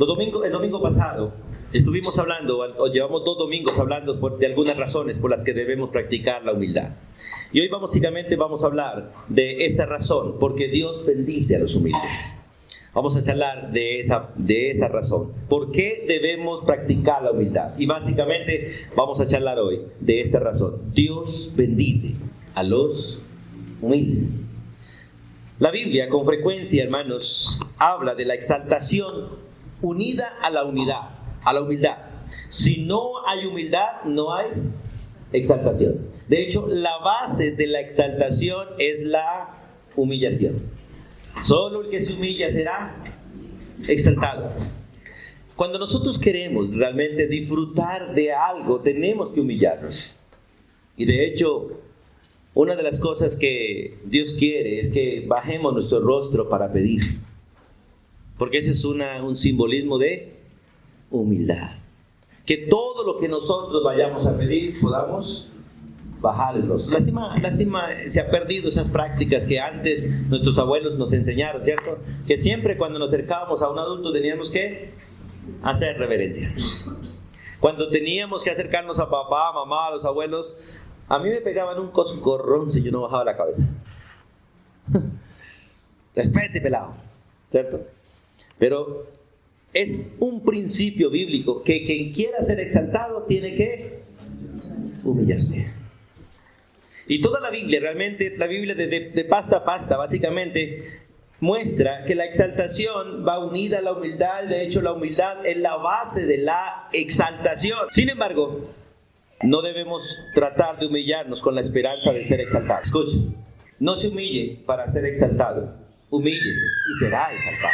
El domingo pasado estuvimos hablando, o llevamos 2 domingos hablando de algunas razones por las que debemos practicar la humildad. Y hoy básicamente vamos a hablar de esta razón, porque Dios bendice a los humildes. Vamos a charlar de esa razón. ¿Por qué debemos practicar la humildad? Y básicamente vamos a charlar hoy de esta razón. Dios bendice a los humildes. La Biblia con frecuencia, hermanos, habla de la exaltación unida a la humildad. Si no hay humildad, no hay exaltación. De hecho, la base de la exaltación es la humillación. Solo el que se humilla será exaltado. Cuando nosotros queremos realmente disfrutar de algo, tenemos que humillarnos. Y de hecho, una de las cosas que Dios quiere es que bajemos nuestro rostro para pedir. Porque ese es un simbolismo de humildad. Que todo lo que nosotros vayamos a pedir podamos bajar el rostro. Lástima, se ha perdido esas prácticas que antes nuestros abuelos nos enseñaron, ¿cierto? Que siempre cuando nos acercábamos a un adulto teníamos que hacer reverencia. Cuando teníamos que acercarnos a papá, mamá, a los abuelos, a mí me pegaban un coscorrón si yo no bajaba la cabeza. Respete, pelado, ¿cierto? Pero es un principio bíblico que quien quiera ser exaltado tiene que humillarse. Y toda la Biblia, realmente la Biblia de pasta a pasta, básicamente muestra que la exaltación va unida a la humildad. De hecho, la humildad es la base de la exaltación. Sin embargo, no debemos tratar de humillarnos con la esperanza de ser exaltados. Escuche, no se humille para ser exaltado. Humíllese y será exaltado.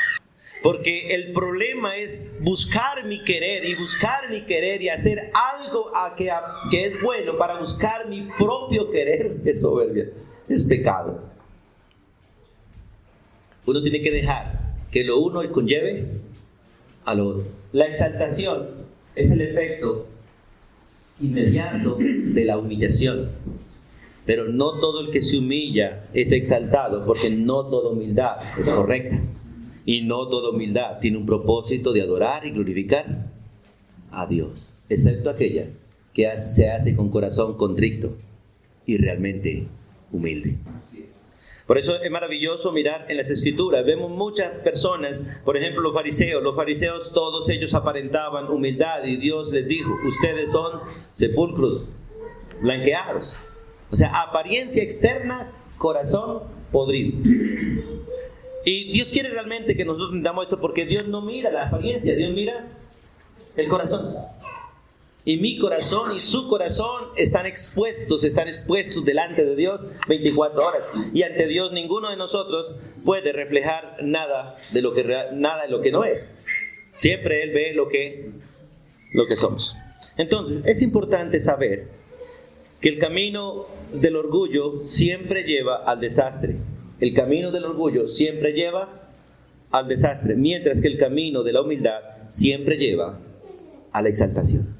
Porque el problema es buscar mi querer y hacer algo que es bueno para buscar mi propio querer. Es soberbia, es pecado. Uno tiene que dejar que lo uno conlleve a lo otro. La exaltación es el efecto inmediato de la humillación. Pero no todo el que se humilla es exaltado, porque no toda humildad es correcta. Y no toda humildad tiene un propósito de adorar y glorificar a Dios, excepto aquella que se hace con corazón contrito y realmente humilde. Por eso es maravilloso mirar en las Escrituras. Vemos muchas personas, por ejemplo los fariseos todos ellos aparentaban humildad y Dios les dijo: ustedes son sepulcros blanqueados. O sea, apariencia externa, corazón podrido. Y Dios quiere realmente que nosotros entendamos esto, porque Dios no mira la apariencia, Dios mira el corazón. Y mi corazón y su corazón están expuestos delante de Dios 24 horas. Y ante Dios ninguno de nosotros puede reflejar nada de lo que no es. Siempre Él ve lo que somos. Entonces, es importante saber que el camino del orgullo siempre lleva al desastre. El camino del orgullo siempre lleva al desastre, mientras que el camino de la humildad siempre lleva a la exaltación.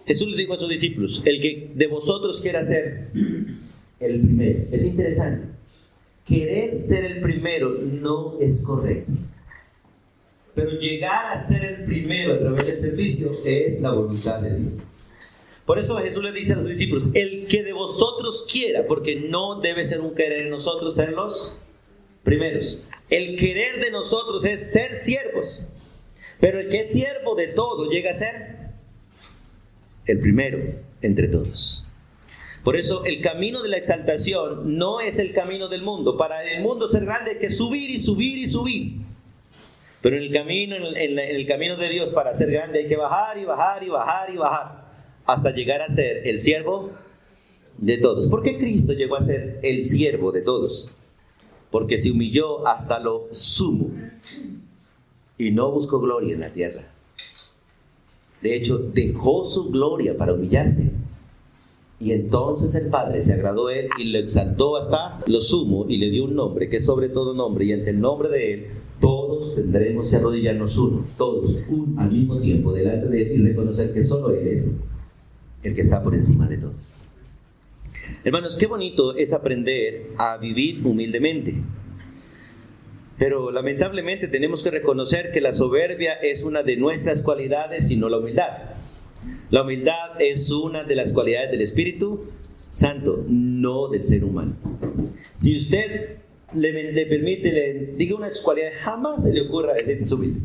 Jesús le dijo a sus discípulos: el que de vosotros quiera ser el primero. Es interesante. Querer ser el primero no es correcto. Pero llegar a ser el primero a través del servicio es la voluntad de Dios. Por eso Jesús le dice a los discípulos: el que de vosotros quiera, porque no debe ser un querer en nosotros ser los primeros. El querer de nosotros es ser siervos. Pero el que es siervo de todo llega a ser el primero entre todos. Por eso el camino de la exaltación no es el camino del mundo. Para el mundo ser grande hay que subir y subir y subir. Pero en el camino de Dios, para ser grande hay que bajar y bajar y bajar y bajar, hasta llegar a ser el siervo de todos. ¿Por qué Cristo llegó a ser el siervo de todos? Porque se humilló hasta lo sumo y no buscó gloria en la tierra. De hecho, dejó su gloria para humillarse. Y entonces el Padre se agradó de él y lo exaltó hasta lo sumo y le dio un nombre que es sobre todo nombre, y ante el nombre de él todos tendremos que arrodillarnos todos al mismo tiempo delante de él y reconocer que solo él es el que está por encima de todos. Hermanos, qué bonito es aprender a vivir humildemente. Pero lamentablemente tenemos que reconocer que la soberbia es una de nuestras cualidades y no la humildad. La humildad es una de las cualidades del Espíritu Santo, no del ser humano. Si usted le permite, le diga una de sus cualidades, jamás se le ocurra decir que es humilde,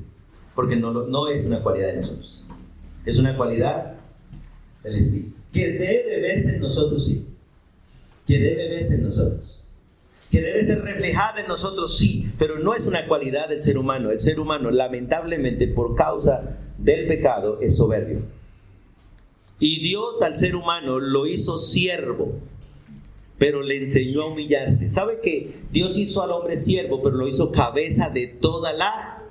porque no es una cualidad de nosotros. Es una cualidad del Espíritu, que debe verse en nosotros, sí. Que debe verse en nosotros. Que debe ser reflejada en nosotros, sí, pero no es una cualidad del ser humano. El ser humano, lamentablemente, por causa del pecado, es soberbio. Y Dios al ser humano lo hizo siervo, pero le enseñó a humillarse. ¿Sabe que Dios hizo al hombre siervo, pero lo hizo cabeza de toda la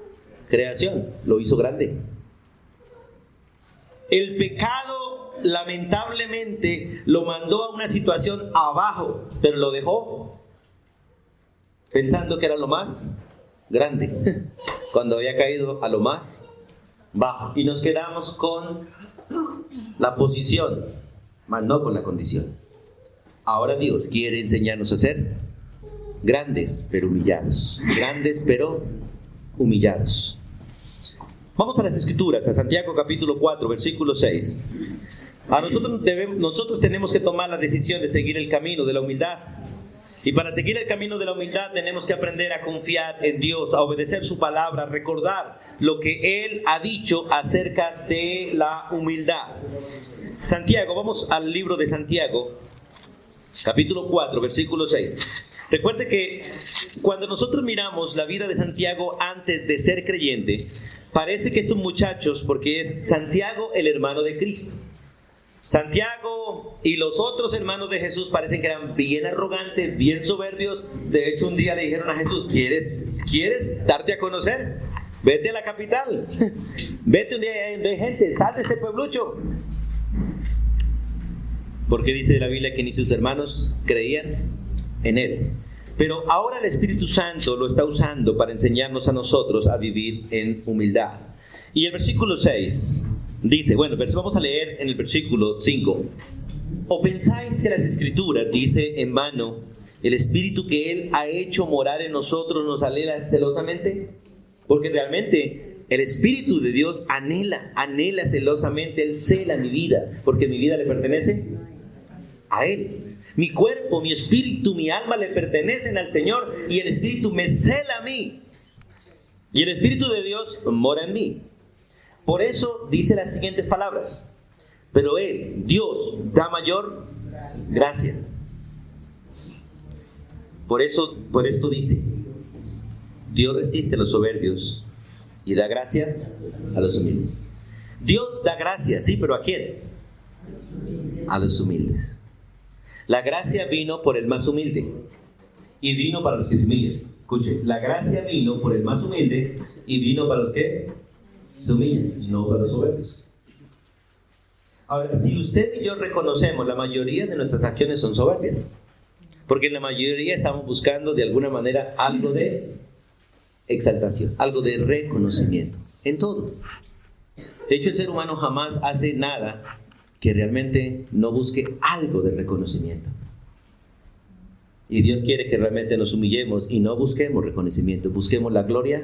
creación? Lo hizo grande. El pecado, lamentablemente, lo mandó a una situación abajo, pero lo dejó pensando que era lo más grande, cuando había caído a lo más bajo. Y nos quedamos con la posición, mas no con la condición. Ahora Dios quiere enseñarnos a ser grandes pero humillados. Grandes pero humillados. Vamos a las Escrituras, a Santiago capítulo 4, versículo 6. Nosotros tenemos que tomar la decisión de seguir el camino de la humildad. Y para seguir el camino de la humildad tenemos que aprender a confiar en Dios, a obedecer su palabra, a recordar lo que Él ha dicho acerca de la humildad. Santiago, vamos al libro de Santiago, capítulo 4, versículo 6. Recuerde que cuando nosotros miramos la vida de Santiago antes de ser creyente, parece que estos muchachos, porque es Santiago el hermano de Cristo, Santiago y los otros hermanos de Jesús parecen que eran bien arrogantes, bien soberbios. De hecho, un día le dijeron a Jesús: ¿Quieres darte a conocer? Vete a la capital. Vete un día donde hay gente, sal de este pueblucho. Porque dice la Biblia que ni sus hermanos creían en él. Pero ahora el Espíritu Santo lo está usando para enseñarnos a nosotros a vivir en humildad. Y el versículo 6 dice, vamos a leer en el versículo 5. ¿O pensáis que las Escrituras, dice en vano, el Espíritu que Él ha hecho morar en nosotros nos anhela celosamente? Porque realmente el Espíritu de Dios anhela celosamente. Él cela mi vida, porque mi vida le pertenece a Él. Mi cuerpo, mi espíritu, mi alma le pertenecen al Señor, y el Espíritu me cela a mí. Y el Espíritu de Dios mora en mí. Por eso dice las siguientes palabras: pero Él, Dios, da mayor gracia. Por esto dice: Dios resiste a los soberbios y da gracia a los humildes. Dios da gracia, sí, pero ¿a quién? A los humildes. La gracia vino por el más humilde y vino para los que se humillan. Escuche, la gracia vino por el más humilde y vino para los que se humillan, y no para los soberbios. Ahora, si usted y yo reconocemos, la mayoría de nuestras acciones son soberbias, porque en la mayoría estamos buscando de alguna manera algo de exaltación, algo de reconocimiento, en todo. De hecho, el ser humano jamás hace nada que realmente no busque algo de reconocimiento. Y Dios quiere que realmente nos humillemos y no busquemos reconocimiento, busquemos la gloria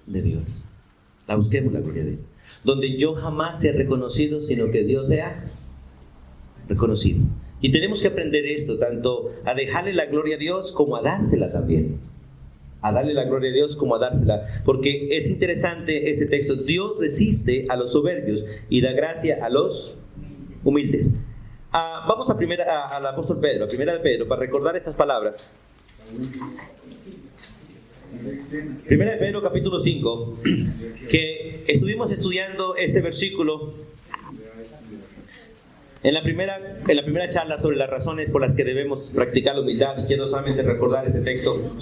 de Dios. Busquemos la gloria de Dios. Donde yo jamás sea reconocido, sino que Dios sea reconocido. Y tenemos que aprender esto, tanto a dejarle la gloria a Dios como a dársela también. A darle la gloria a Dios como a dársela. Porque es interesante ese texto. Dios resiste a los soberbios y da gracia a los humildes. Vamos al apóstol Pedro, a primera de Pedro, para recordar estas palabras. Primera de Pedro capítulo 5, que estuvimos estudiando este versículo en la primera charla sobre las razones por las que debemos practicar la humildad, y quiero solamente recordar este texto.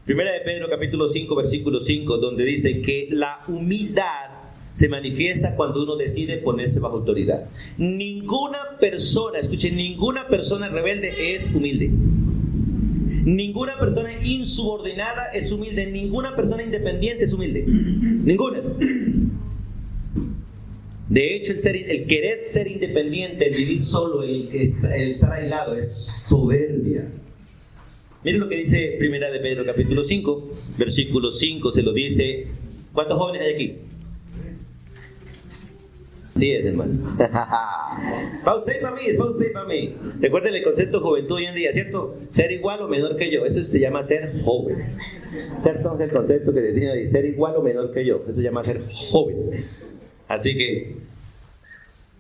Primera de Pedro capítulo 5, versículo 5, donde dice que la humildad se manifiesta cuando uno decide ponerse bajo autoridad. Ninguna persona rebelde es humilde. Ninguna persona insubordinada es humilde. Ninguna persona independiente es humilde. Ninguna. De hecho, el querer ser independiente, el vivir solo, el estar aislado es soberbia. Miren lo que dice Primera de Pedro capítulo 5, versículo 5, se lo dice. ¿Cuántos jóvenes hay aquí? Sí es, hermano. Para usted y para mí, es para usted y para mí. Recuerden el concepto de juventud hoy en día, ¿cierto? Ser igual o menor que yo, eso se llama ser joven. ¿Cierto? Es el concepto que tiene ahí, ser igual o menor que yo, eso se llama ser joven. Así que,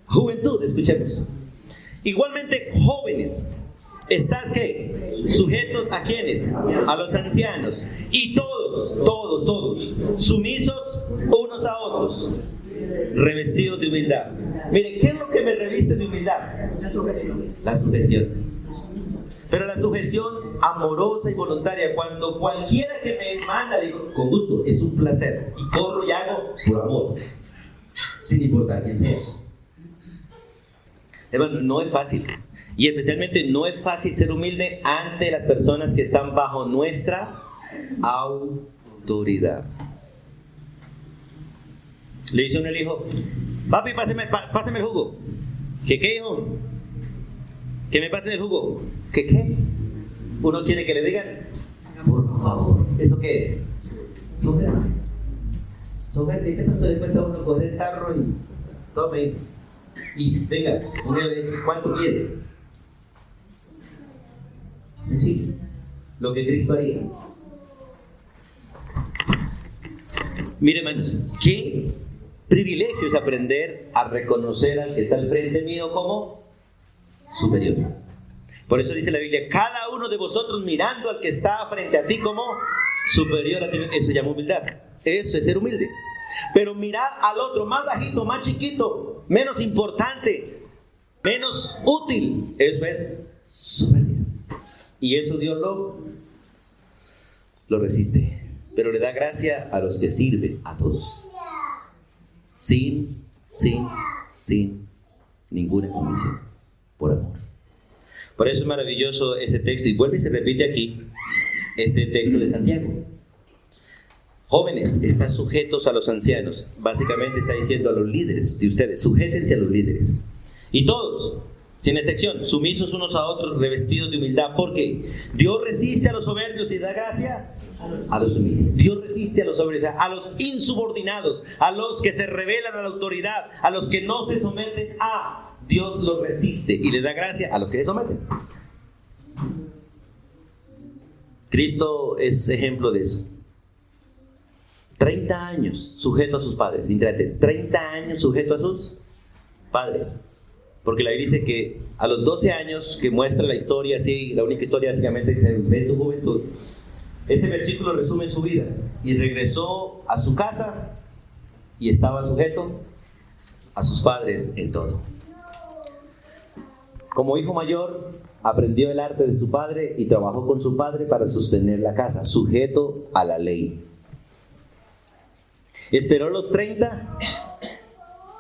juventud, escuchemos. Igualmente, jóvenes, ¿están qué? Sujetos a quiénes? A los ancianos. Y todos, sumisos unos a otros, revestidos de humildad. Miren, ¿qué es lo que me reviste de humildad? La sujeción. La sujeción. Pero la sujeción amorosa y voluntaria, cuando cualquiera que me manda, digo, con gusto, es un placer. Y corro y hago por amor, sin importar quién sea. Hermano, no es fácil. Y especialmente no es fácil ser humilde ante las personas que están bajo nuestra autoridad. Le dice uno al hijo: papi, páseme el jugo. ¿Qué, hijo? Que me pasen el jugo. ¿Qué? Uno quiere que le digan: por favor. ¿Eso qué es? Soberbia. ¿Y qué tanto le cuesta a uno coger el tarro y tome? Y venga, ¿cuánto quiere? Sí, lo que Cristo haría. Mire, hermanos, qué privilegio es aprender a reconocer al que está al frente mío como superior. Por eso dice la Biblia: cada uno de vosotros mirando al que está frente a ti como superior a ti. Eso se llama humildad. Eso es ser humilde. Pero mirar al otro más bajito, más chiquito, menos importante, menos útil, eso es soberbia. Y eso Dios lo resiste. Pero le da gracia a los que sirven, a todos. Sin ninguna comisión. Por amor. Por eso es maravilloso ese texto. Y vuelve y se repite aquí este texto de Santiago. Jóvenes, están sujetos a los ancianos. Básicamente está diciendo a los líderes de ustedes: sujétense a los líderes. Y todos, sin excepción, sumisos unos a otros, revestidos de humildad. Porque Dios resiste a los soberbios y da gracia a los humildes. Dios resiste a los soberbios, a los insubordinados, a los que se rebelan a la autoridad, a los que no se someten a. Dios los resiste y le da gracia a los que se someten. Cristo es ejemplo de eso. 30 años sujeto a sus padres. Intérate, 30 años sujeto a sus padres. Porque la Biblia dice que a los 12 años, que muestra la historia así, la única historia básicamente que se ve en su juventud, este versículo resume su vida. Y regresó a su casa y estaba sujeto a sus padres en todo. Como hijo mayor, aprendió el arte de su padre y trabajó con su padre para sostener la casa, sujeto a la ley. Esperó los 30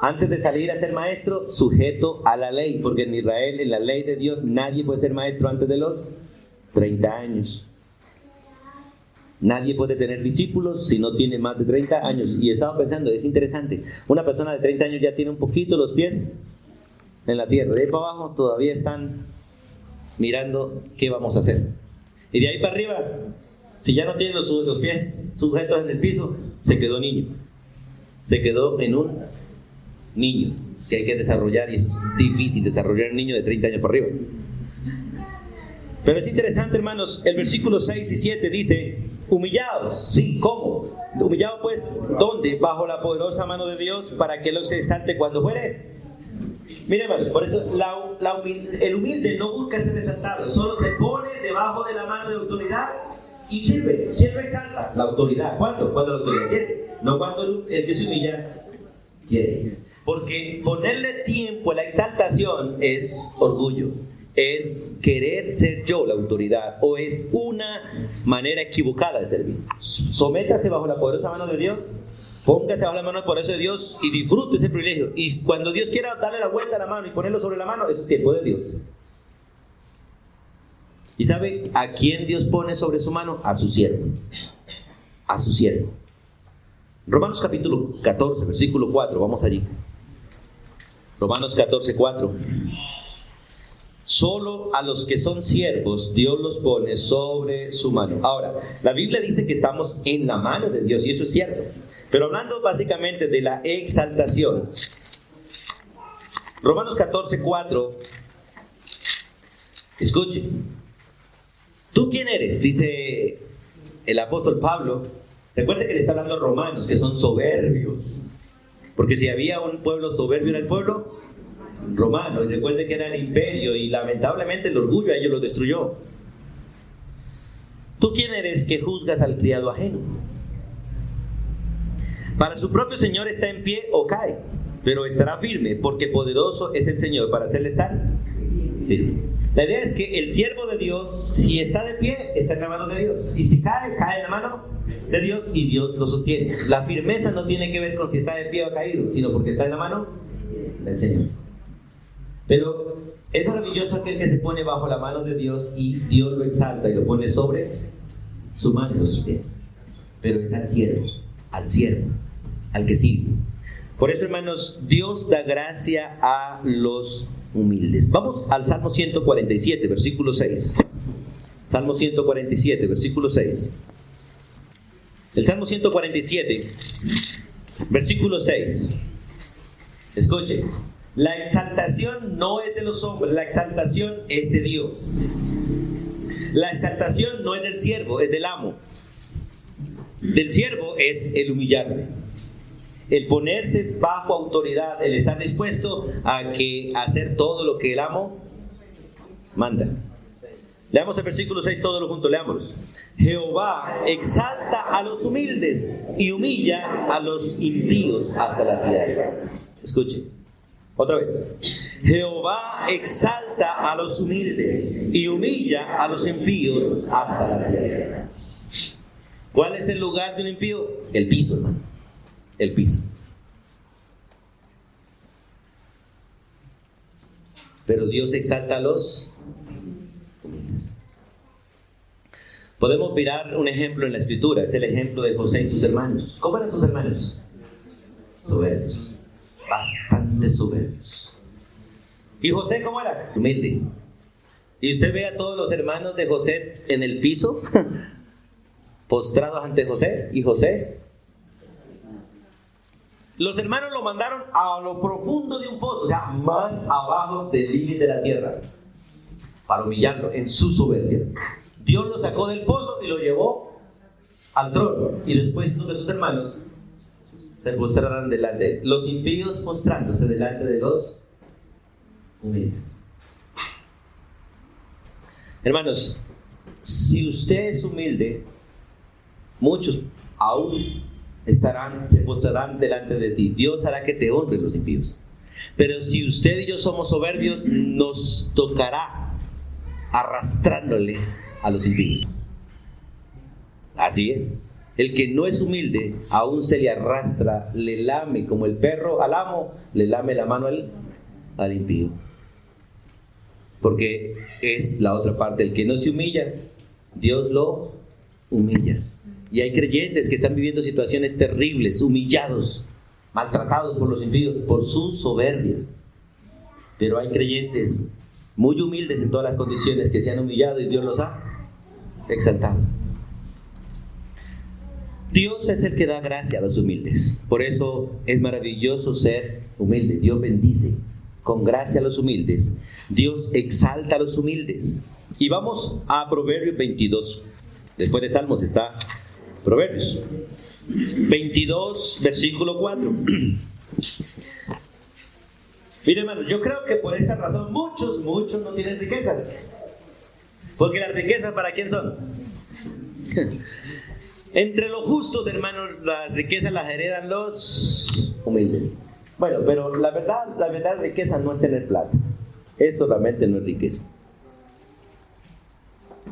antes de salir a ser maestro, sujeto a la ley, porque en Israel, en la ley de Dios, nadie puede ser maestro antes de los 30 años. Nadie puede tener discípulos si no tiene más de 30 años. Y estaba pensando, es interesante, una persona de 30 años ya tiene un poquito los pies en la tierra. De ahí para abajo todavía están mirando qué vamos a hacer. Y de ahí para arriba, si ya no tiene los pies sujetos en el piso, se quedó niño. Se quedó en un niño que hay que desarrollar, y eso es difícil, desarrollar un niño de 30 años para arriba. Pero es interesante, hermanos, el versículo 6 y 7 dice: humillaos. Sí, ¿cómo? Humillados pues, ¿dónde? Bajo la poderosa mano de Dios, para que Él se exalte cuando fuere. Miren, hermanos, por eso el humilde no busca ser exaltado, solo se pone debajo de la mano de autoridad y sirve. ¿Quién lo exalta? La autoridad. ¿Cuándo? Cuando la autoridad quiere. No cuando el que se humilla quiere. Porque ponerle tiempo a la exaltación es orgullo. Es querer ser yo la autoridad, o es una manera equivocada de servir. Sométase bajo la poderosa mano de Dios, póngase bajo la mano poderosa de Dios y disfrute ese privilegio. Y cuando Dios quiera darle la vuelta a la mano y ponerlo sobre la mano, eso es tiempo de Dios. ¿Y sabe a quién Dios pone sobre su mano? A su siervo. A su siervo. Romanos capítulo 14, versículo 4, vamos allí. Romanos 14, 4. Solo a los que son siervos Dios los pone sobre su mano. Ahora, la Biblia dice que estamos en la mano de Dios y eso es cierto. Pero hablando básicamente de la exaltación, Romanos 14:4, escuche. ¿Tú quién eres? Dice el apóstol Pablo. Recuerda que le está hablando a romanos que son soberbios. Porque si había un pueblo soberbio era el pueblo romano, y recuerde que era el imperio y lamentablemente el orgullo a ellos lo destruyó. ¿Tú quién eres que juzgas al criado ajeno? Para su propio Señor está en pie o cae, pero estará firme, porque poderoso es el Señor para hacerle estar firme. La idea es que el siervo de Dios, si está de pie, está en la mano de Dios, y si cae, cae en la mano de Dios y Dios lo sostiene. La firmeza no tiene que ver con si está de pie o caído, sino porque está en la mano del Señor. Pero es maravilloso aquel que se pone bajo la mano de Dios y Dios lo exalta y lo pone sobre su mano y lo sostiene. Pero es al siervo, al que sirve. Por eso, hermanos, Dios da gracia a los humildes. Vamos al Salmo 147, versículo 6. Salmo 147, versículo 6. El Salmo 147, versículo 6. Escuche. La exaltación no es de los hombres, la exaltación es de Dios. La exaltación no es del siervo, es del amo. Del siervo es el humillarse, el ponerse bajo autoridad, el estar dispuesto a hacer todo lo que el amo manda. Leamos el versículo 6 todos juntos, leámoslos. Jehová exalta a los humildes y humilla a los impíos hasta la tierra. Escuche. Otra vez. Jehová exalta a los humildes y humilla a los impíos hasta la tierra. ¿Cuál es el lugar de un impío? El piso, hermano. El piso. Pero Dios exalta a los humildes. Podemos mirar un ejemplo en la Escritura. Es el ejemplo de José y sus hermanos. ¿Cómo eran sus hermanos? Soberbios. Bastante soberbios. ¿Y José cómo era? Humilde. Y usted ve a todos los hermanos de José en el piso, postrados ante José. ¿Y José? Los hermanos lo mandaron a lo profundo de un pozo, o sea, más abajo del límite de la tierra, para humillarlo en su soberbia. Dios lo sacó del pozo y lo llevó al trono. Y después sus hermanos se postrarán delante, los impíos postrándose delante de los humildes. Hermanos, si usted es humilde, muchos aún se postrarán delante de ti. Dios hará que te honren los impíos. Pero si usted y yo somos soberbios, nos tocará arrastrándole a los impíos. Así es. El que no es humilde, aún se le arrastra, le lame, como el perro al amo, le lame la mano al impío. Porque es la otra parte, el que no se humilla, Dios lo humilla. Y hay creyentes que están viviendo situaciones terribles, humillados, maltratados por los impíos, por su soberbia. Pero hay creyentes muy humildes en todas las condiciones que se han humillado y Dios los ha exaltado. Dios es el que da gracia a los humildes. Por eso es maravilloso ser humilde. Dios bendice con gracia a los humildes. Dios exalta a los humildes. Y vamos a Proverbios 22. Después de Salmos está Proverbios 22, versículo 4. Miren, hermanos, yo creo que por esta razón muchos no tienen riquezas. Porque las riquezas, ¿para quién son? Entre los justos, hermanos, las riquezas las heredan los humildes. Bueno, pero la verdad riqueza no es tener plata. Eso realmente no es riqueza.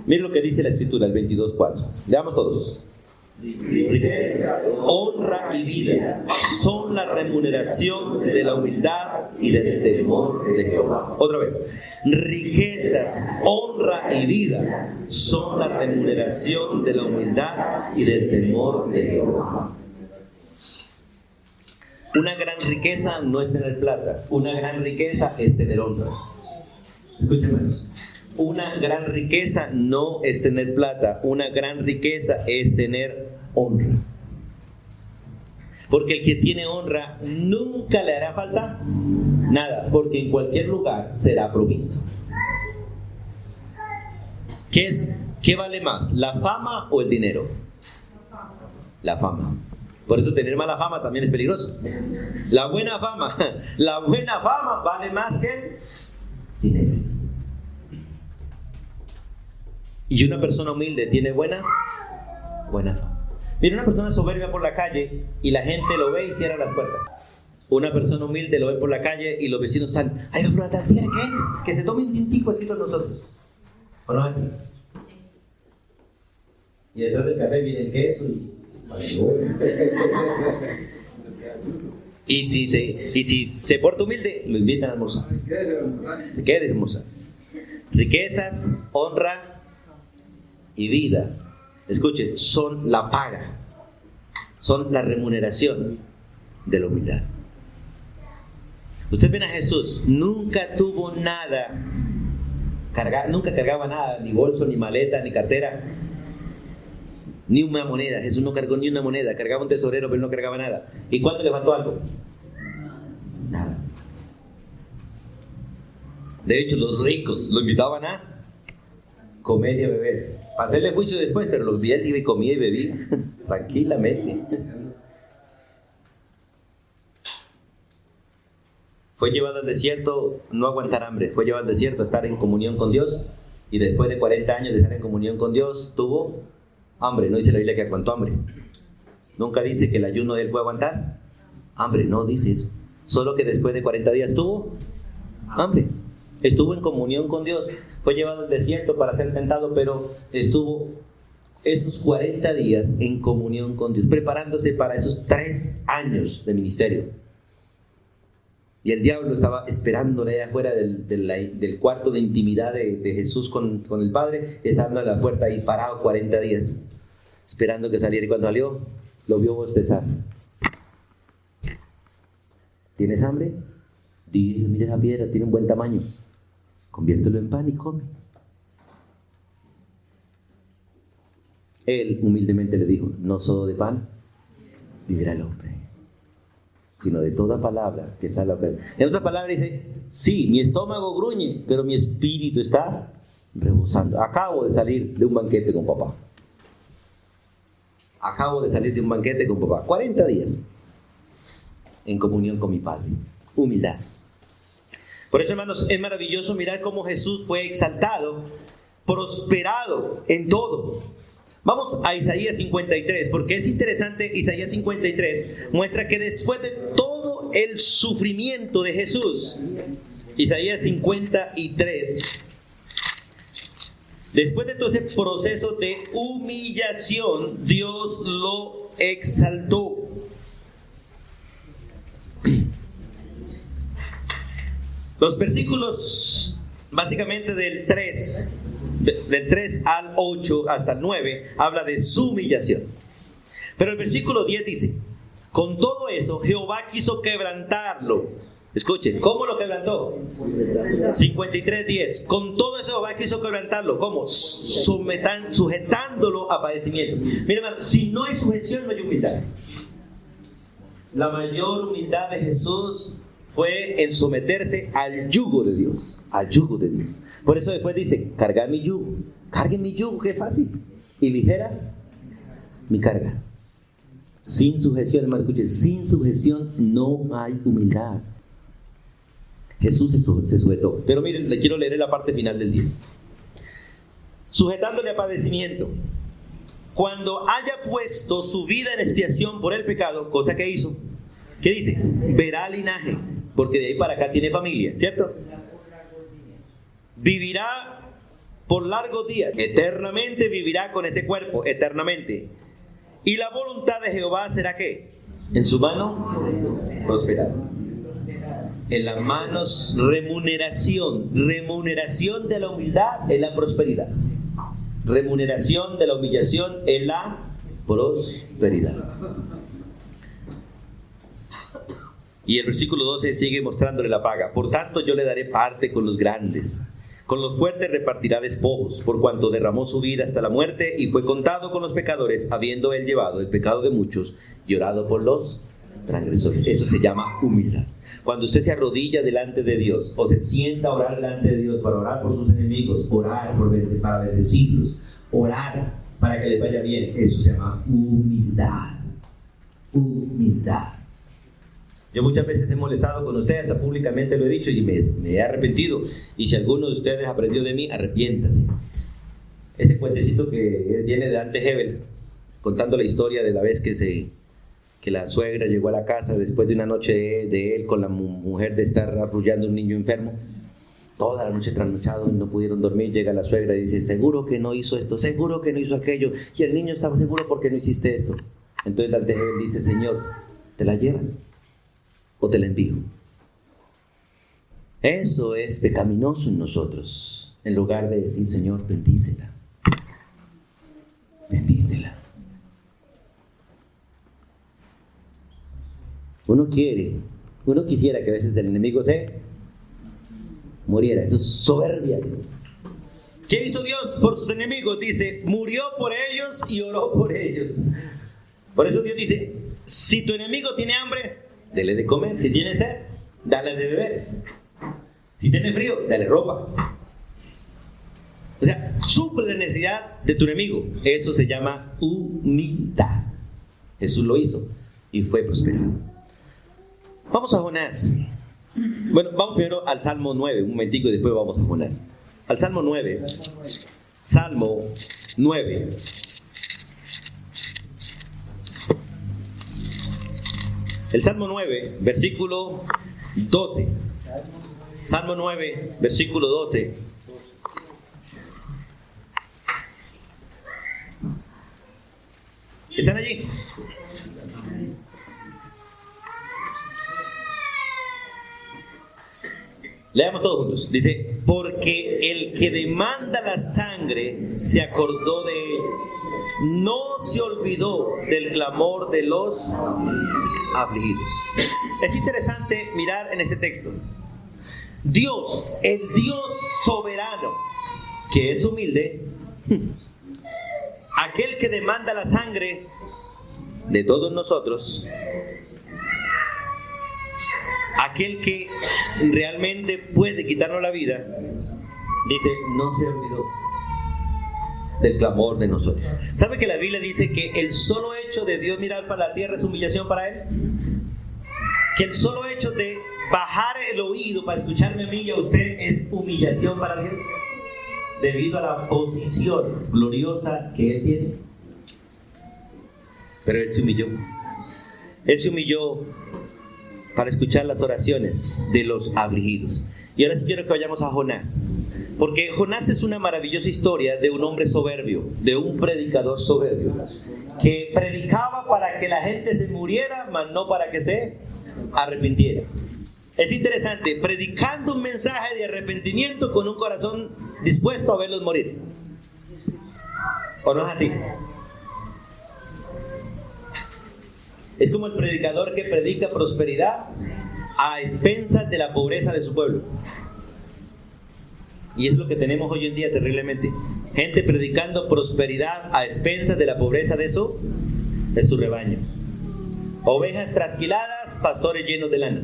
Miren lo que dice la Escritura, el 22:4. Leamos todos. Riqueza, honra y vida son la remuneración de la humildad y del temor de Jehová. Otra vez. Riquezas, honra y vida son la remuneración de la humildad y del temor de Jehová. Una gran riqueza no es tener plata. Una gran riqueza es tener honra. Escúchame. Una gran riqueza no es tener plata, una gran riqueza es tener honra. Porque el que tiene honra nunca le hará falta nada, porque en cualquier lugar será provisto. ¿Qué vale más, la fama o el dinero? La fama. Por eso tener mala fama también es peligroso. La buena fama vale más que el dinero. Y una persona humilde tiene buena fama. Mira, una persona soberbia por la calle y la gente lo ve y cierra las puertas. Una persona humilde lo ve por la calle y los vecinos salen. ¡Ay, va a tal tigre que se tome un tintico aquí con nosotros! ¿O no es así? Y detrás del café viene el queso y si se porta humilde, lo invitan a almorzar. Se quede a almorzar. Riquezas, honra y vida, escuchen, son la paga, son la remuneración de la humildad. Ustedes ven a Jesús, nunca tuvo nada, nunca cargaba nada, ni bolso, ni maleta, ni cartera, ni una moneda. Jesús no cargó ni una moneda, cargaba un tesorero, pero no cargaba nada. ¿Y cuándo le faltó algo? Nada. De hecho, los ricos lo invitaban a comer y a beber. Para hacerle juicio después, pero los veía, iba y comía y bebía tranquilamente. Fue llevado al desierto no a aguantar hambre, fue llevado al desierto a estar en comunión con Dios. Y después de 40 años de estar en comunión con Dios, tuvo hambre. No dice la Biblia que aguantó hambre. Nunca dice que el ayuno de él fue aguantar hambre, no dice eso. Solo que después de 40 días tuvo hambre. Estuvo en comunión con Dios. Fue llevado al desierto para ser tentado, pero estuvo esos 40 días en comunión con Dios, preparándose para esos 3 años de ministerio. Y el diablo estaba esperándole afuera del cuarto de intimidad de Jesús con el Padre, estando a la puerta ahí parado 40 días, esperando que saliera. Y cuando salió, lo vio bostezar. ¿Tienes hambre? Dile, mira esa piedra, tiene un buen tamaño. Conviértelo en pan y come. Él humildemente le dijo, no solo de pan vivirá el hombre, sino de toda palabra que sale a la boca. En otras palabras dice, sí, mi estómago gruñe, pero mi espíritu está rebosando. Acabo de salir de un banquete con papá. 40 días en comunión con mi Padre. Humildad. Por eso, hermanos, es maravilloso mirar cómo Jesús fue exaltado, prosperado en todo. Vamos a Isaías 53, porque es interesante. Isaías 53 muestra que después de todo el sufrimiento de Jesús, Isaías 53, después de todo ese proceso de humillación, Dios lo exaltó. Los versículos básicamente del 3 al 8 hasta el 9 habla de su humillación. Pero el versículo 10 dice, con todo eso Jehová quiso quebrantarlo. Escuchen, ¿cómo lo quebrantó? 53:10. Con todo eso Jehová quiso quebrantarlo. ¿Cómo? Sujetándolo a padecimiento. Mira, hermano, si no hay sujeción, no hay humildad. La mayor humildad de Jesús fue en someterse al yugo de Dios. Al yugo de Dios. Por eso después dice, cargar mi yugo. Carguen mi yugo, que es fácil. Y ligera mi carga. Sin sujeción, hermano, escuche, sin sujeción no hay humildad. Jesús se sujetó. Pero miren, le quiero leer la parte final del 10. Sujetándole a padecimiento. Cuando haya puesto su vida en expiación por el pecado, cosa que hizo. ¿Qué dice? Verá linaje, porque de ahí para acá tiene familia, ¿cierto? Vivirá por largos días, eternamente vivirá con ese cuerpo, eternamente. Y la voluntad de Jehová será ¿qué? En su mano prosperar. En las manos remuneración de la humildad en la prosperidad. Remuneración de la humillación en la prosperidad. Y el versículo 12 sigue mostrándole la paga. Por tanto, yo le daré parte con los grandes Con los fuertes repartirá despojos, por cuanto derramó su vida hasta la muerte y fue contado con los pecadores, habiendo él llevado el pecado de muchos y orado por los transgresores. Eso se llama humildad. Cuando usted se arrodilla delante de Dios o se sienta a orar delante de Dios para orar por sus enemigos, orar para bendecirlos, orar para que les vaya bien, eso se llama humildad. Humildad. Yo muchas veces he molestado con ustedes, hasta públicamente lo he dicho y me he arrepentido. Y si alguno de ustedes aprendió de mí, arrepiéntase. Ese cuentecito que viene de Dante Hebel, contando la historia de la vez que la suegra llegó a la casa después de una noche de él con la mujer de estar arrullando a un niño enfermo. Toda la noche trasnochados, no pudieron dormir. Llega la suegra y dice: seguro que no hizo esto, seguro que no hizo aquello. Y el niño estaba seguro: porque no hiciste esto. Entonces Dante Hebel dice: Señor, ¿te la llevas o te la envío? Eso es pecaminoso en nosotros. En lugar de decir: Señor, bendícela, bendícela. Uno quisiera que a veces el enemigo se muriera. Eso es soberbia. ¿Qué hizo Dios por sus enemigos? Dice: murió por ellos y oró por ellos. Por eso Dios dice: si tu enemigo tiene hambre, dale de comer. Si tiene sed, dale de beber. Si tiene frío, dale ropa. O sea, suple la necesidad de tu enemigo. Eso se llama humildad. Jesús lo hizo y fue prosperado. Vamos a Jonás. Bueno, vamos primero al Salmo 9, un momentico, y después vamos a Jonás. Al Salmo 9. Salmo 9. El Salmo 9, versículo 12. Salmo 9, versículo 12. ¿Están allí? Leamos todos juntos. Dice: porque el que demanda la sangre se acordó de ellos, no se olvidó del clamor de los afligidos. Es interesante mirar en este texto. Dios, el Dios soberano, que es humilde, aquel que demanda la sangre de todos nosotros, aquel que realmente puede quitarnos la vida, dice: no se olvidó del clamor de nosotros. ¿Sabe que la Biblia dice que el solo hecho de Dios mirar para la tierra es humillación para Él? Que el solo hecho de bajar el oído para escucharme a mí y a usted es humillación para Dios, debido a la posición gloriosa que Él tiene. Pero Él se humilló. Él se humilló para escuchar las oraciones de los afligidos. Y ahora sí quiero que vayamos a Jonás, porque Jonás es una maravillosa historia de un hombre soberbio, de un predicador soberbio, que predicaba para que la gente se muriera, mas no para que se arrepintiera. Es interesante, predicando un mensaje de arrepentimiento con un corazón dispuesto a verlos morir. ¿O no es así? Es como el predicador que predica prosperidad a expensas de la pobreza de su pueblo. Y es lo que tenemos hoy en día terriblemente. Gente predicando prosperidad a expensas de la pobreza de su rebaño. Ovejas trasquiladas, pastores llenos de lana.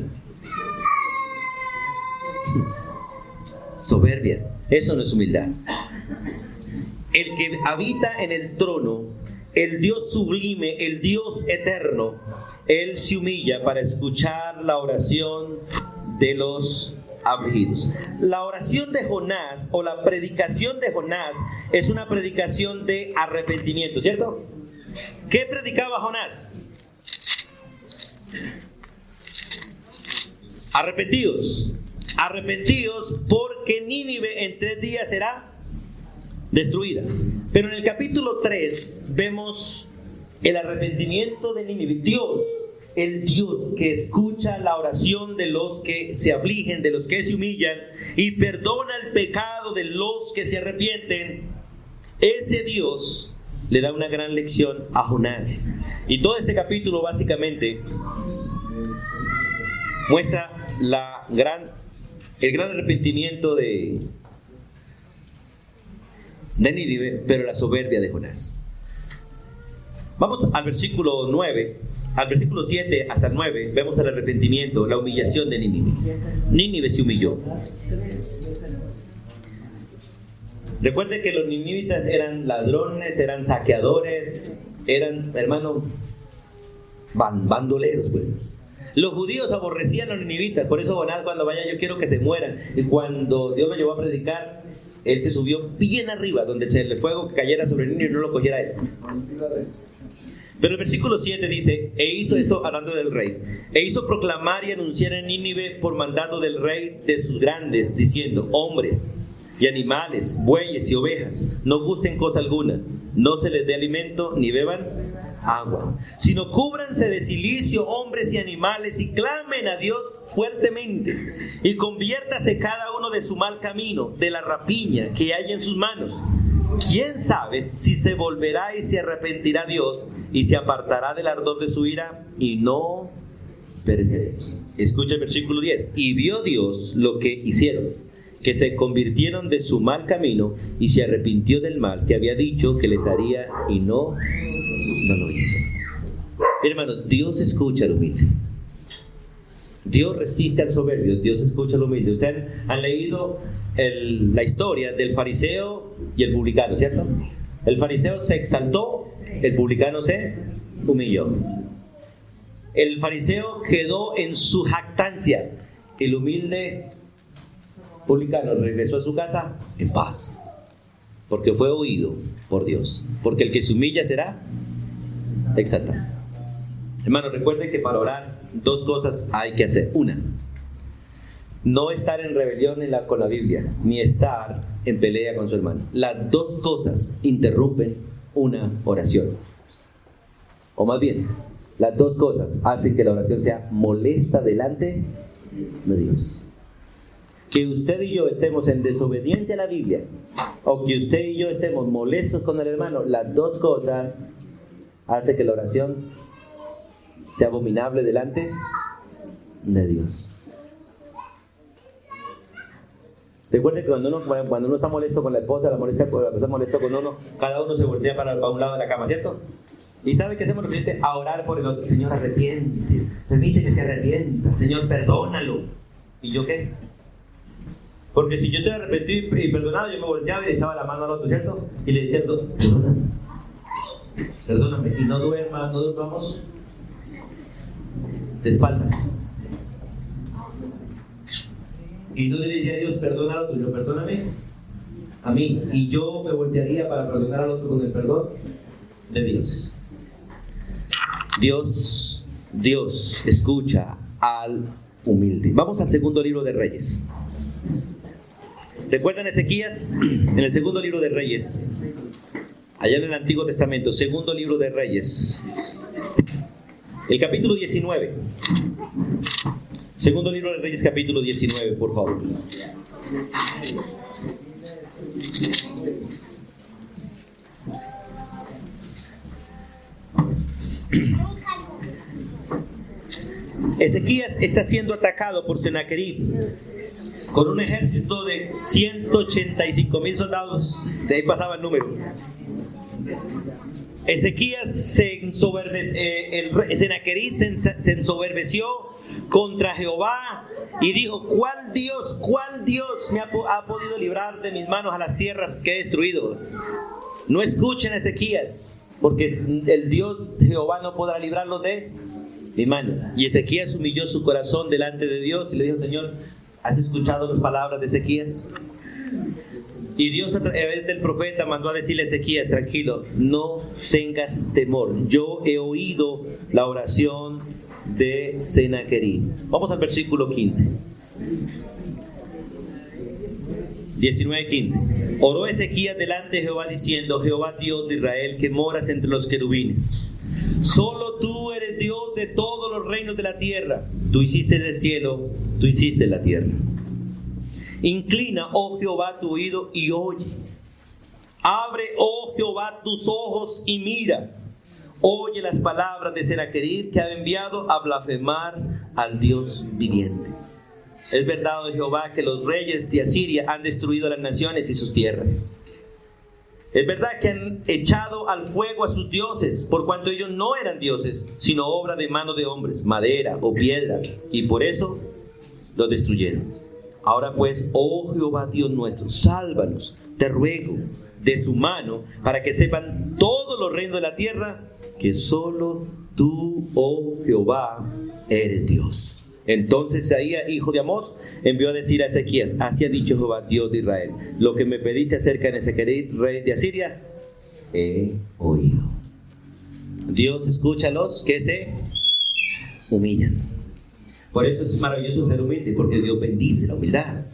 Soberbia. Eso no es humildad. El que habita en el trono, el Dios sublime, el Dios eterno, Él se humilla para escuchar la oración de los afligidos. La oración de Jonás o la predicación de Jonás es una predicación de arrepentimiento, ¿cierto? ¿Qué predicaba Jonás? Arrepentidos. Arrepentidos porque Nínive en 3 días será destruida. Pero en el capítulo 3 vemos el arrepentimiento de Nínive. Dios, el Dios que escucha la oración de los que se afligen, de los que se humillan y perdona el pecado de los que se arrepienten. Ese Dios le da una gran lección a Jonás. Y todo este capítulo básicamente muestra el gran arrepentimiento de de Nínive, pero la soberbia de Jonás. Vamos al versículo 9, al versículo 7 hasta el 9, vemos el arrepentimiento, la humillación de Nínive. Nínive se humilló. Recuerde que los ninivitas eran ladrones, eran saqueadores, eran, hermano, bandoleros, pues. Los judíos aborrecían a los ninivitas, por eso Jonás, cuando vaya, yo quiero que se mueran. Y cuando Dios lo llevó a predicar, él se subió bien arriba, donde el fuego que cayera sobre el niño y no lo cogiera él. Pero el versículo 7 dice, e hizo esto, hablando del rey, e hizo proclamar y anunciar en Nínive por mandato del rey de sus grandes, diciendo, hombres y animales, bueyes y ovejas, no gusten cosa alguna, no se les dé alimento ni beban agua, sino cúbranse de cilicio hombres y animales y clamen a Dios fuertemente y conviértase cada uno de su mal camino, de la rapiña que hay en sus manos. ¿Quién sabe si se volverá y se arrepentirá Dios y se apartará del ardor de su ira y no pereceremos? Escucha el versículo 10. Y vio Dios lo que hicieron, que se convirtieron de su mal camino y se arrepintió del mal que había dicho que les haría y no lo hizo. Hermano, Dios escucha al humilde. Dios resiste al soberbio, Dios escucha al humilde. Ustedes han leído la historia del fariseo y el publicano, ¿cierto? El fariseo se exaltó, el publicano se humilló. El fariseo quedó en su jactancia, el humilde publicano regresó a su casa en paz, porque fue oído por Dios, porque el que se humilla será exaltado. Hermano, recuerden que para orar dos cosas hay que hacer. Una, no estar en rebelión con la Biblia, ni estar en pelea con su hermano. Las dos cosas interrumpen una oración. O más bien, las dos cosas hacen que la oración sea molesta delante de Dios. Que usted y yo estemos en desobediencia a la Biblia, o que usted y yo estemos molestos con el hermano, las dos cosas hacen que la oración sea abominable delante de Dios. Recuerde que cuando uno está molesto con la esposa, la esposa está molesto con uno, cada uno se voltea para un lado de la cama, ¿cierto? ¿Y sabe qué hacemos? Nos permite a orar por el otro. Señor, arrepiente, permite que se arrepienta. Señor, perdónalo. ¿Y yo qué? Porque si yo estoy arrepentido y perdonado, yo me volteaba y le echaba la mano al otro, ¿cierto? Y le decía, perdóname, y no durmamos de espaldas. Y no le diría a Dios, perdona al otro, yo perdóname a mí. Y yo me voltearía para perdonar al otro con el perdón de Dios. Dios escucha al humilde. Vamos al segundo libro de Reyes. ¿Recuerdan Ezequías? En el segundo libro de Reyes, allá en el Antiguo Testamento, segundo libro de Reyes, el capítulo 19. Segundo libro de Reyes, capítulo 19, por favor. Ezequías está siendo atacado por Sennacherib con un ejército de 185,000 soldados. De ahí pasaba el número. Ezequías Sennacherib se ensoberbeció contra Jehová y dijo: ¿Cuál Dios me ha podido librar de mis manos a las tierras que he destruido? No escuchen a Ezequías, porque el Dios de Jehová no podrá librarlo de mi mano. Y Ezequías humilló su corazón delante de Dios y le dijo: Señor, ¿has escuchado las palabras de Ezequías? Y Dios a través del profeta mandó a decirle a Ezequías: tranquilo, no tengas temor, yo he oído la oración de Sennacherib. Vamos al versículo 15. 19:15. Oró Ezequías delante de Jehová diciendo: Jehová Dios de Israel, que moras entre los querubines, solo tú eres Dios de todos los reinos de la tierra. Tú hiciste el cielo, tú hiciste la tierra. Inclina, oh Jehová, tu oído y oye. Abre, oh Jehová, tus ojos y mira. Oye las palabras de Sennacherib, que ha enviado a blasfemar al Dios viviente. Es verdad, oh Jehová, que los reyes de Asiria han destruido las naciones y sus tierras. Es verdad que han echado al fuego a sus dioses, por cuanto ellos no eran dioses, sino obra de mano de hombres, madera o piedra, y por eso los destruyeron. Ahora pues, oh Jehová Dios nuestro, sálvanos, te ruego, de su mano, para que sepan todos los reinos de la tierra que solo tú, oh Jehová, eres Dios. Entonces Isaías, hijo de Amós, envió a decir a Ezequías: así ha dicho Jehová, Dios de Israel, lo que me pediste acerca de Senaquerib, rey de Asiria, he oído. Dios escucha a los que se humillan. Por eso es maravilloso ser humilde, porque Dios bendice la humildad.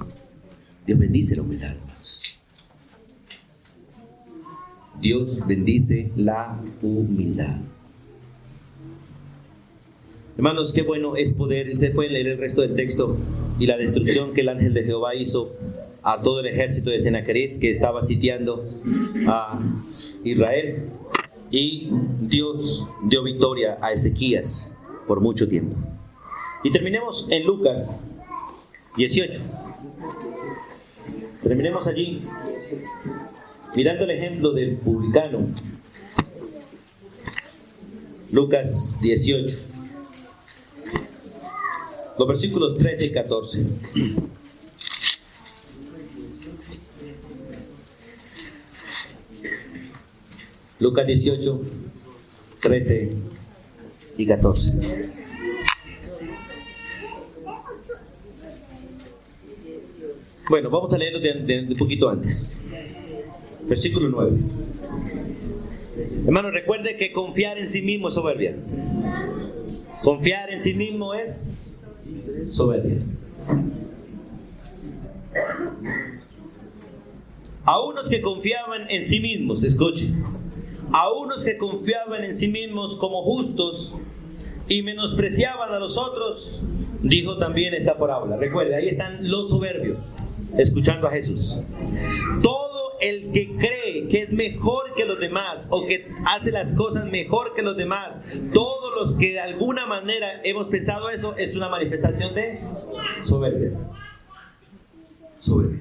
Dios bendice la humildad, hermanos. Dios bendice la humildad. Hermanos, qué bueno es poder, ustedes pueden leer el resto del texto y la destrucción que el ángel de Jehová hizo a todo el ejército de Senaquerib que estaba sitiando a Israel, y Dios dio victoria a Ezequías por mucho tiempo. Y terminemos en Lucas 18. Terminemos allí mirando el ejemplo del publicano. Lucas 18. Los versículos 13 y 14. Lucas 18, 13 y 14. Bueno, vamos a leerlo de un poquito antes. Versículo 9. Hermano, recuerde que confiar en sí mismo es soberbia. Confiar en sí mismo es soberbia. A unos que confiaban en sí mismos, escuche, a unos que confiaban en sí mismos como justos y menospreciaban a los otros, dijo también esta parábola. Recuerde, ahí están los soberbios, escuchando a Jesús. Todo el que cree que es mejor que los demás, o que hace las cosas mejor que los demás, todos los que de alguna manera hemos pensado eso, es una manifestación de soberbia. Soberbia.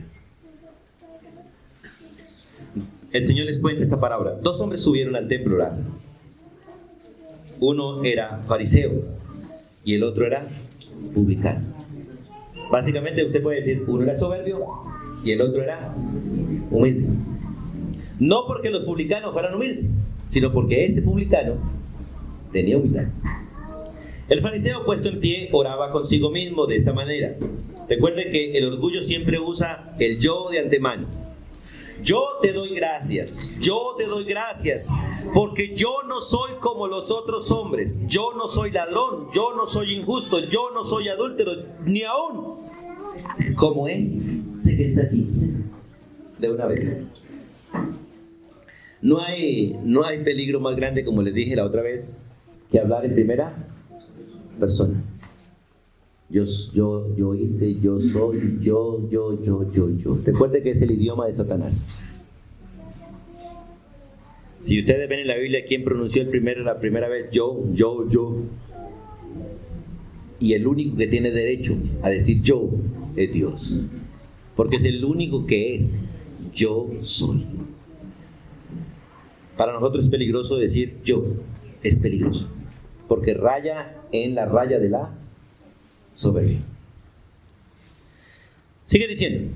El Señor les cuenta esta parábola. Dos hombres subieron al templo a orar. Uno era fariseo y el otro era publicano. Básicamente usted puede decir, uno era soberbio y el otro era humilde. No porque los publicanos fueran humildes, sino porque este publicano tenía humildad. El fariseo, puesto en pie, oraba consigo mismo de esta manera. Recuerde que el orgullo siempre usa el yo de antemano. Yo te doy gracias, porque yo no soy como los otros hombres. Yo no soy ladrón, yo no soy injusto, yo no soy adúltero, ni aún como es de que está aquí. De una vez. No hay peligro más grande, como les dije la otra vez, que hablar en primera persona. Yo hice, yo soy, yo. Recuerde que es el idioma de Satanás. Si ustedes ven en la Biblia quién pronunció la primera vez yo. Y el único que tiene derecho a decir yo es Dios. Porque es el único que es yo soy. Para nosotros es peligroso decir yo. Es peligroso. Porque raya en la raya de la soberbia. Sigue diciendo: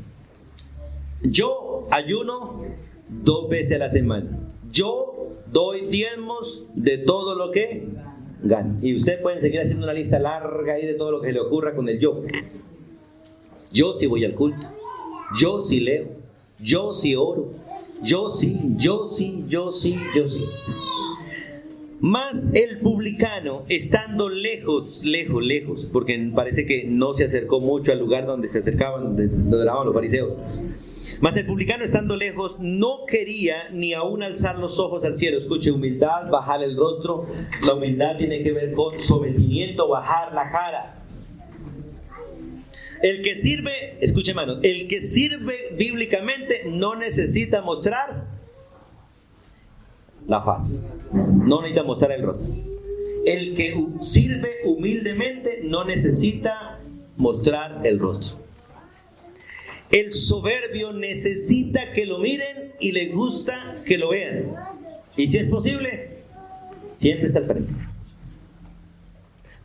yo ayuno 2 veces a la semana. Yo doy diezmos de todo lo que gano. Y ustedes pueden seguir haciendo una lista larga ahí de todo lo que se le ocurra con el yo. Yo sí voy al culto. Yo sí leo. Yo sí oro. Yo sí. Mas el publicano, estando lejos, porque parece que no se acercó mucho al lugar donde se acercaban, donde oraban los fariseos. Mas el publicano, estando lejos, no quería ni aún alzar los ojos al cielo. Escuche, humildad, bajar el rostro. La humildad tiene que ver con sometimiento, bajar la cara. El que sirve, escuche hermano, el que sirve bíblicamente no necesita mostrar la faz. No necesita mostrar el rostro. El que sirve humildemente no necesita mostrar el rostro. El soberbio necesita que lo miren y le gusta que lo vean. Y si es posible, siempre está al frente.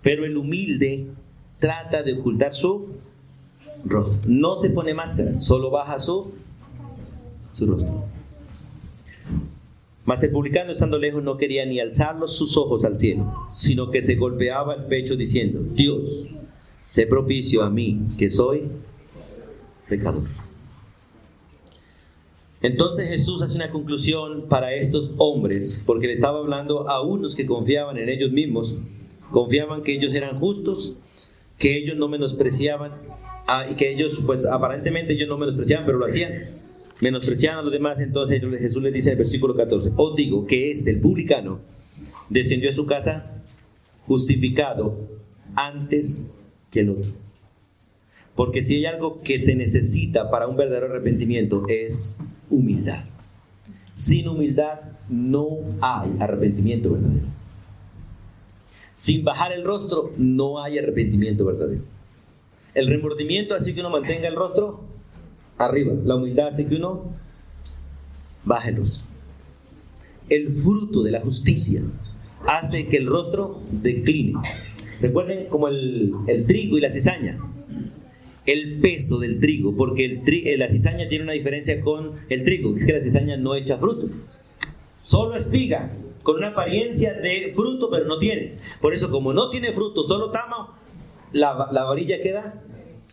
Pero el humilde trata de ocultar su rostro. No se pone máscara, solo baja su rostro. Mas el publicano, estando lejos, no quería ni alzar sus ojos al cielo, sino que se golpeaba el pecho diciendo: Dios, sé propicio a mí, que soy pecador. Entonces Jesús hace una conclusión para estos hombres, porque le estaba hablando a unos que confiaban en ellos mismos, confiaban que ellos eran justos, que ellos no menospreciaban, y que ellos, pues aparentemente ellos no menospreciaban, pero lo hacían, menospreciaban a los demás. Entonces Jesús les dice en el versículo 14: os digo que el publicano, descendió a su casa justificado antes que el otro. Porque si hay algo que se necesita para un verdadero arrepentimiento es humildad. Sin humildad no hay arrepentimiento verdadero. Sin bajar el rostro no hay arrepentimiento verdadero. El remordimiento hace que uno mantenga el rostro arriba. La humildad hace que uno baje el rostro. El fruto de la justicia hace que el rostro decline. Recuerden como el trigo y la cizaña. El peso del trigo, porque la cizaña tiene una diferencia con el trigo, es que la cizaña no echa fruto, solo espiga, con una apariencia de fruto, pero no tiene. Por eso, como no tiene fruto, solo tama, la varilla queda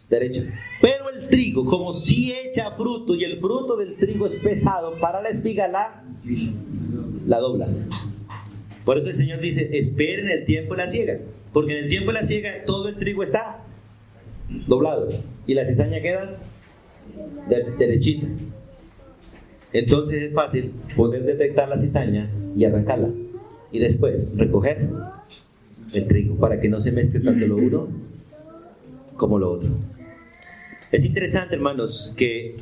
derecha. Pero el trigo, como sí echa fruto, y el fruto del trigo es pesado, para la espiga la dobla. Por eso el Señor dice: esperen el tiempo de la siega, porque en el tiempo de la siega todo el trigo está doblado y la cizaña queda derechita. Entonces es fácil poder detectar la cizaña y arrancarla, y después recoger el trigo para que no se mezcle tanto lo uno como lo otro. Es interesante, hermanos, que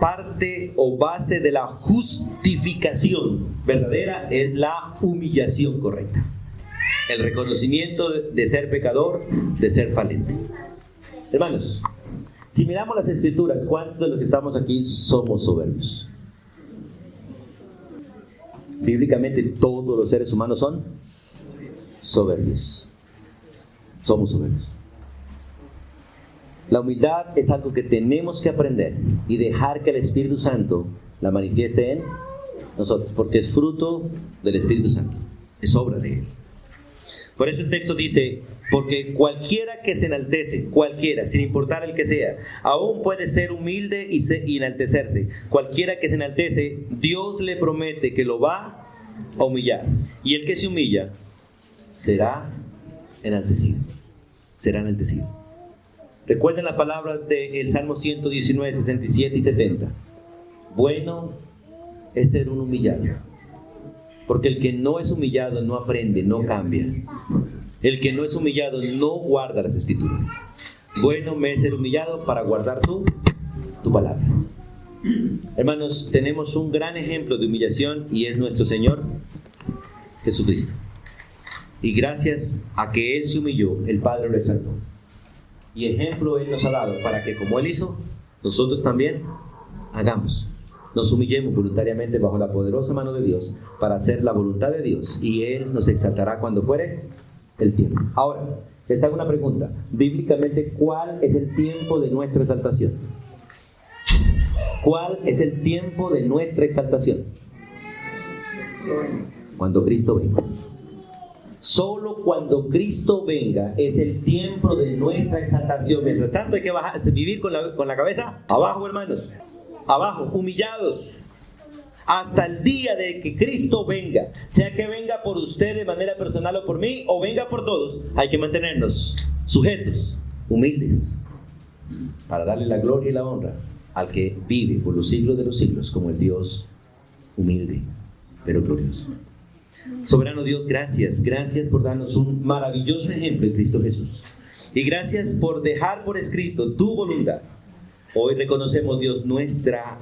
parte o base de la justificación verdadera es la humillación correcta, el reconocimiento de ser pecador, de ser falente. Hermanos, si miramos las Escrituras, ¿cuántos de los que estamos aquí somos soberbios? Bíblicamente todos los seres humanos son soberbios. Somos soberbios. La humildad es algo que tenemos que aprender y dejar que el Espíritu Santo la manifieste en nosotros, porque es fruto del Espíritu Santo, es obra de Él. Por eso el texto dice: porque cualquiera que se enaltece, cualquiera, sin importar el que sea, aún puede ser humilde y enaltecerse. Cualquiera que se enaltece, Dios le promete que lo va a humillar. Y el que se humilla será enaltecido. Será enaltecido. Recuerden la palabra del Salmo 119, 67 y 70. Bueno es ser un humillado, porque el que no es humillado no aprende, no cambia. El que no es humillado no guarda las Escrituras. Bueno me es ser humillado para guardar tu palabra. Hermanos, tenemos un gran ejemplo de humillación y es nuestro Señor Jesucristo. Y gracias a que Él se humilló, el Padre lo exaltó. Y ejemplo Él nos ha dado para que, como Él hizo, nosotros también hagamos. Nos humillemos voluntariamente bajo la poderosa mano de Dios para hacer la voluntad de Dios, y Él nos exaltará cuando fuere el tiempo. Ahora, les hago una pregunta. Bíblicamente, ¿cuál es el tiempo de nuestra exaltación? ¿Cuál es el tiempo de nuestra exaltación? Cuando Cristo venga. Solo cuando Cristo venga es el tiempo de nuestra exaltación. Mientras tanto hay que vivir con la cabeza abajo, hermanos. Abajo, humillados. Hasta el día de que Cristo venga, sea que venga por usted de manera personal o por mí, o venga por todos, hay que mantenernos sujetos, humildes, para darle la gloria y la honra al que vive por los siglos de los siglos como el Dios humilde, pero glorioso. Soberano Dios, gracias por darnos un maravilloso ejemplo en Cristo Jesús. Y gracias por dejar por escrito tu voluntad. Hoy reconocemos, Dios, nuestra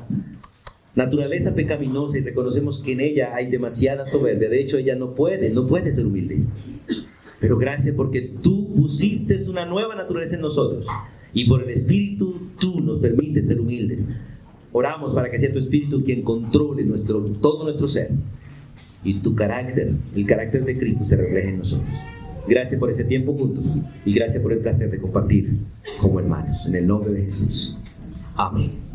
naturaleza pecaminosa y reconocemos que en ella hay demasiada soberbia. De hecho, ella no puede ser humilde. Pero gracias porque tú pusiste una nueva naturaleza en nosotros. Y por el Espíritu tú nos permites ser humildes. Oramos para que sea tu Espíritu quien controle todo nuestro ser. Y tu carácter, el carácter de Cristo, se refleje en nosotros. Gracias por ese tiempo juntos. Y gracias por el placer de compartir como hermanos. En el nombre de Jesús. Amén.